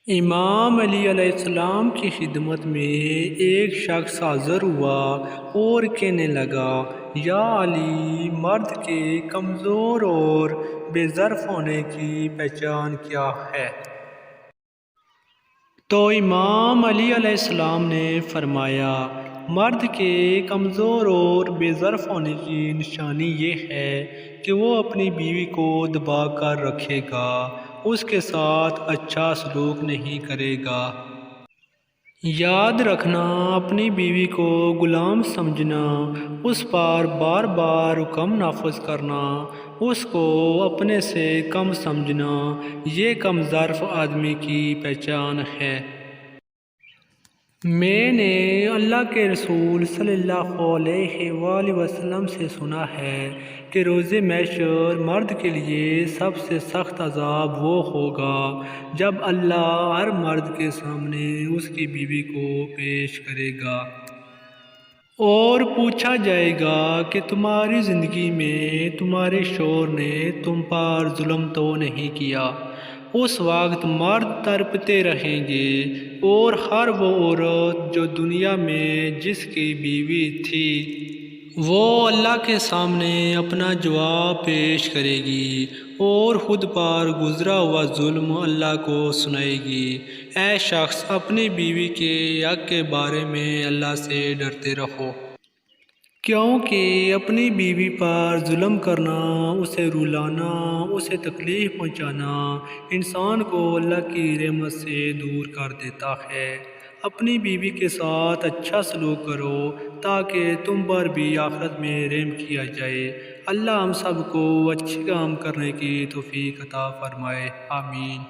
امام علی علیہ السلام کی خدمت میں ایک شخص حاضر ہوا اور کہنے لگا، یا علی، مرد کے کمزور اور بے ظرف ہونے کی پہچان کیا ہے؟ تو امام علی علیہ السلام نے فرمایا، مرد کے کمزور اور بے ظرف ہونے کی نشانی یہ ہے کہ وہ اپنی بیوی کو دبا کر رکھے گا، اس کے ساتھ اچھا سلوک نہیں کرے گا۔ یاد رکھنا، اپنی بیوی کو غلام سمجھنا، اس پر بار بار حکم نافذ کرنا، اس کو اپنے سے کم سمجھنا، یہ کم ظرف آدمی کی پہچان ہے۔ میں نے اللہ کے رسول صلی اللہ علیہ وآلہ وسلم سے سنا ہے کہ روز محشر مرد کے لیے سب سے سخت عذاب وہ ہوگا جب اللہ ہر مرد کے سامنے اس کی بیوی کو پیش کرے گا اور پوچھا جائے گا کہ تمہاری زندگی میں تمہارے شوہر نے تم پر ظلم تو نہیں کیا؟ اس وقت مرد تڑپتے رہیں گے اور ہر وہ عورت جو دنیا میں جس کی بیوی تھی وہ اللہ کے سامنے اپنا جواب پیش کرے گی اور خود پر گزرا ہوا ظلم اللہ کو سنائے گی۔ اے شخص، اپنی بیوی کے حق کے بارے میں اللہ سے ڈرتے رہو، کیونکہ اپنی بیوی پر ظلم کرنا، اسے رلانا، اسے تکلیف پہنچانا انسان کو اللہ کی رحمت سے دور کر دیتا ہے۔ اپنی بیوی کے ساتھ اچھا سلوک کرو تاکہ تم پر بھی آخرت میں رحم کیا جائے۔ اللہ ہم سب کو اچھے کام کرنے کی توفیق عطا فرمائے، آمین۔